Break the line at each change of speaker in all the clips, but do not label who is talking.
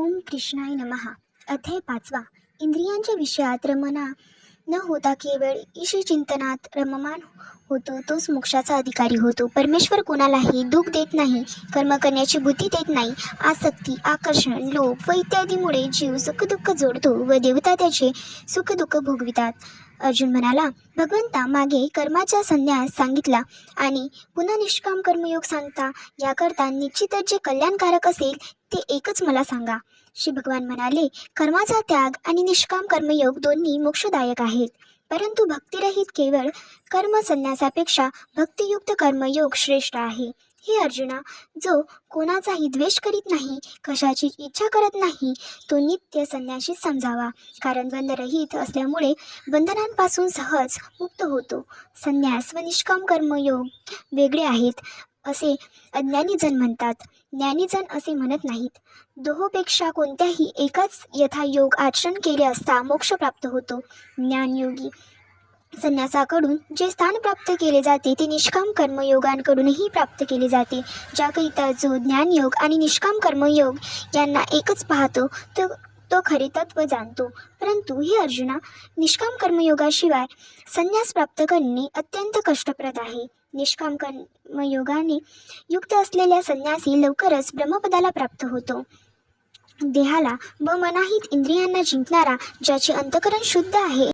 ओम कृष्णाय नमः. अध्याय 5. इंद्रियांच्या विषयात रमना न होता केवळ ईशचिंतनात रममान होतो तोच मोक्षाचा अधिकारी होतो. परमेश्वर कोणालाही दुःख देत नाही, कर्म करण्याची बुद्धी देत नाही. आसक्ती, आकर्षण, लोभ व इत्यादीमुळे जीव सुखदुःख जोडतो व देवता त्याचे सुखदुःख भोगवितात. अर्जुन म्हणाला, भगवंता, मागे कर्माचा संन्यास सांगितला आणि पुन्हा निष्काम कर्मयोग सांगता, याकरता निश्चितच जे कल्याणकारक असेल ते एकच मला सांगा. श्री भगवान म्हणाले, कर्माचा त्याग आणि निष्काम कर्मयोग दोन्ही मोक्षदायक आहेत, परंतु भक्तिरहित केवळ कर्म संन्यासापेक्षा भक्तियुक्त कर्मयोग श्रेष्ठ आहे. हे अर्जुना, जो कोणाचाही द्वेष करीत नाही, कशाची इच्छा करत नाही, तो नित्य संन्याशी समजावा, कारण बंधरहित असल्यामुळे बंधनांपासून सहज मुक्त होतो. संन्यास व निष्काम कर्मयोग वेगळे आहेत असे अज्ञानीजन म्हणतात, ज्ञानीजन असे म्हणत नाहीत. दोहोपेक्षा कोणत्याही एकाच यथायोग आचरण केले असता मोक्ष प्राप्त होतो. ज्ञानयोगी संन्यासाकडून जे स्थान प्राप्त केले जाते ते निष्काम कर्मयोगांकडूनही प्राप्त केले जाते. ज्याकरिता जो ज्ञानयोग आणि निष्काम कर्मयोग यांना एकच पाहतो तो खरे तत्व जाणतो. परंतु हे अर्जुना, निष्काम कर्मयोगाशिवाय संन्यास प्राप्त करणे अत्यंत कष्टप्रद आहे. निष्काम कर्मयोगाने युक्त असलेल्या संन्यासी लवकरच ब्रह्मपदाला प्राप्त होतो. देहाला व मनाहित इंद्रियांना जिंकणारा, ज्याचे अंतःकरण शुद्ध आहे,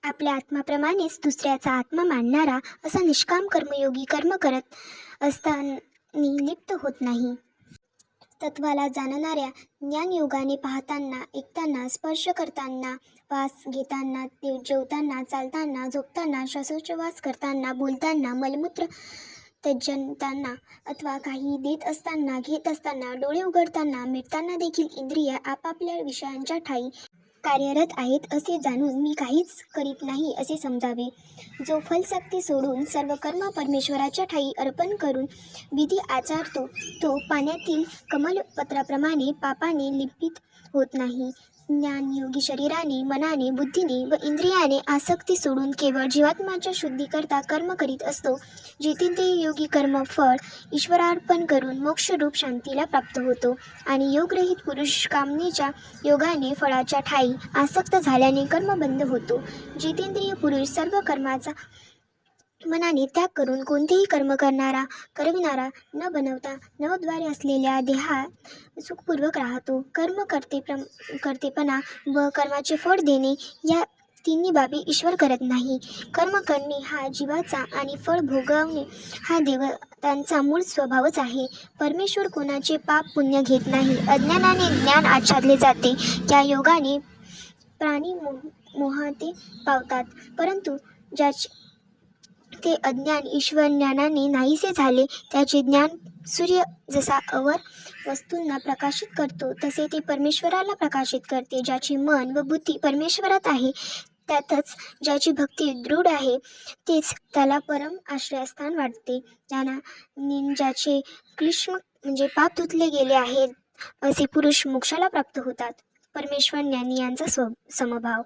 आपल्या आत्माप्रमाणेच दुसऱ्याचा आत्मा मानणारा, असा निष्काम कर्मयोगी कर्म करत असताना लिप्त होत नाही. तत्वाला जाणणाऱ्या ज्ञानयोगाने पाहताना, ऐकताना, स्पर्श करताना, वास घेताना, जेवताना, चालताना, झोपताना, श्वासोच्छवास करताना, बोलताना, मलमूत्र त्यजताना अथवा काही देत असताना, घेत असताना, डोळे उघडताना, मिटताना देखील इंद्रिय आपापल्या विषयांच्या ठायी कार्यरत आहेत असे जाणून मी काहीच करीत नाही असे समजावे. जो फलशक्ती सोडून सर्व कर्म परमेश्वराच्या ठायी अर्पण करून विधी आचरतो, तो पाण्यातील कमलपत्राप्रमाणे पापाने लिपित होत नाही. ज्ञानयोगी शरीराने, मनाने, बुद्धीने व इंद्रियाने आसक्ती सोडून केवळ जीवात्माच्या शुद्धीकरता कर्म करीत असतो. जितेंद्रिय योगी कर्म फळ ईश्वरार्पण करून मोक्षरूप शांतीला प्राप्त होतो आणि योगरहित पुरुष कामनेच्या योगाने फळाच्या ठायी आसक्त झाल्याने कर्म बंद होतो. जितेंद्रिय पुरुष सर्व कर्माचा मनाने त्याग करून कोणतेही कर्म करविणारा न बनवता नवद्वारे असलेल्या देहात सुखपूर्वक राहतो. कर्म करतेपणा व कर्माचे फळ देणे या तिन्ही बाबी ईश्वर करत नाही. कर्म करणे हा जीवाचा आणि फळ भोगवणे हा देवतांचा मूळ स्वभावच आहे. परमेश्वर कोणाचे पाप पुण्य घेत नाही. अज्ञानाने ज्ञान आच्छादले जाते, त्या योगाने प्राणी मोहाते पावतात, परंतु ज्याचे ते अज्ञान ईश्वर ज्ञानाने नाहीसे झाले, त्याचे ज्ञान सूर्य जसा अवर वस्तूंना प्रकाशित करतो तसे ते परमेश्वराला प्रकाशित करते. ज्याची मन व बुद्धी परमेश्वरात आहे, त्यातच ज्याची भक्ती दृढ आहे, तेच त्याला परम आश्रयस्थान वाटते. ज्याचे क्लिष्म म्हणजे पाप धुतले गेले आहेत, असे पुरुष मोक्षाला प्राप्त होतात. परमेश्वर ज्ञानी यांचा समभाव.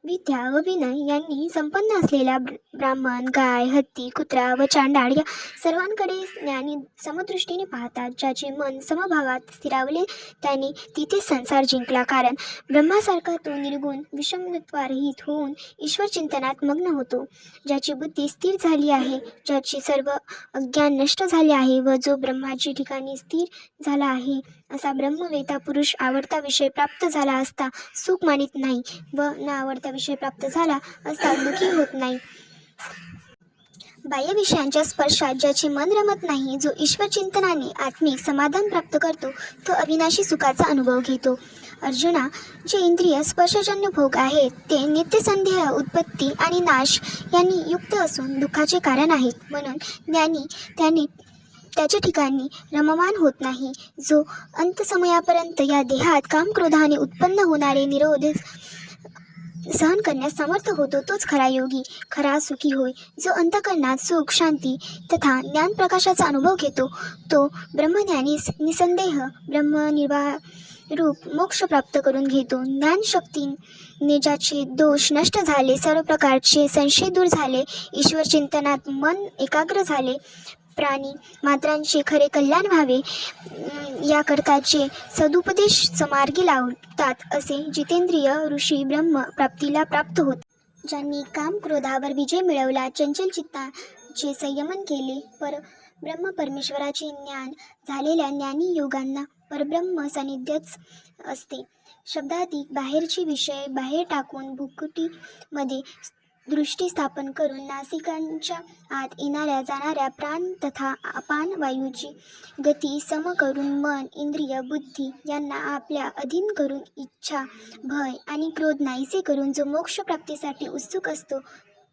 विद्या व विनय यांनी संपन्न असलेला ब्राह्मण, गाय, हत्ती, कुत्रा व चांडाळ या सर्वांकडे ज्ञानी समदृष्टीने पाहतात. ज्याचे मन समभावात स्थिरावले त्याने तिथे संसार जिंकला, कारण ब्रह्मासारखा तो निर्गुण विषमत्वरहित होऊन ईश्वर चिंतनात मग्न होतो. ज्याची बुद्धी स्थिर झाली आहे, ज्याचे सर्व अज्ञान नष्ट झाले आहे व जो ब्रह्माची ठिकाणी स्थिर झाला आहे, असा ब्रह्मवेता पुरुष आवडता विषय प्राप्त झाला असता सुख मानित नाही व न आवडता विषय प्राप्त झाला असता दुःखी होत नाही. बाह्य विषयांच्या स्पर्शात ज्याचे मन रमत नाही, जो ईश्वर चिंतनाने आत्मिक समाधान प्राप्त करतो, तो अविनाशी सुखाचा अनुभव घेतो. अर्जुना, जे इंद्रिय स्पर्शजन्य भोग आहेत ते नित्यसंदेह, उत्पत्ती आणि नाश यांनी युक्त असून दुःखाचे कारण आहेत. म्हणून ज्ञानी त्याच्या ठिकाणी रममान होत नाही. जो अंतसमयापर्यंत या देहात कामक्रोधाने उत्पन्न होणारे निरोध सहन करण्यास समर्थ होतो, तोच खरा योगी, खरा सुखी होय. जो अंतःकरणात सुख, शांती तथा ज्ञानप्रकाशाचा अनुभव घेतो, तो ब्रह्मज्ञानी निसंदेह ब्रह्मनिर्वाण रूप मोक्ष प्राप्त करून घेतो. ज्ञानशक्तीने ज्याचे दोष नष्ट झाले, सर्व प्रकारचे संशय दूर झाले, ईश्वर चिंतनात मन एकाग्र झाले, प्राणी मात्रांचे खरे कल्याण व्हावे याकरताचे सदुपदेश समार्गी लावतात असे जितेंद्रिय ऋषी ब्रह्म प्राप्तीला प्राप्त होत. ज्यांनी काम क्रोधावर विजय मिळवला, चंचल चित्ताचे संयमन केले, ब्रह्म परमेश्वराचे ज्ञान झालेल्या ज्ञानी योगांना परब्रह्म सान्निध्यच असते. शब्दातीत बाहेरचे विषय बाहेर टाकून भुकुटीमध्ये दृष्टी स्थापन करून नासिकांच्या आत येणाऱ्या जाणाऱ्या प्राण तथा अपान वायूची गती सम करून मन, इंद्रिय, बुद्धी यांना आपल्या अधीन करून इच्छा, भय आणि क्रोध नाहीसे करून जो मोक्ष प्राप्तीसाठी उत्सुक असतो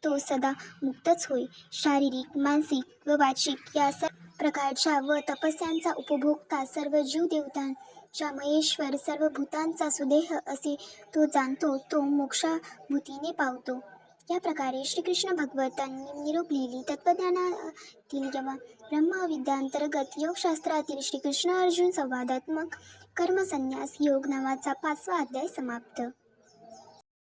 तो सदा मुक्तच होय. शारीरिक, मानसिक व वाचिक या सर्व प्रकारच्या व तपस्यांचा उपभोक्ता, सर्व जीव देवतांचा महेश्वर, सर्व भूतांचा सुदेह असे तो जाणतो, तो मोक्षाभूतीने पावतो. या प्रकारे श्रीकृष्ण भगवंतांनी निरोप लिहिली. तत्त्वज्ञानातील ब्रह्मविद्यांतर्गत योगशास्त्रातील श्रीकृष्ण अर्जुन संवादात्मक कर्मसन्यास योग नावाचा 5वा अध्याय समाप्त.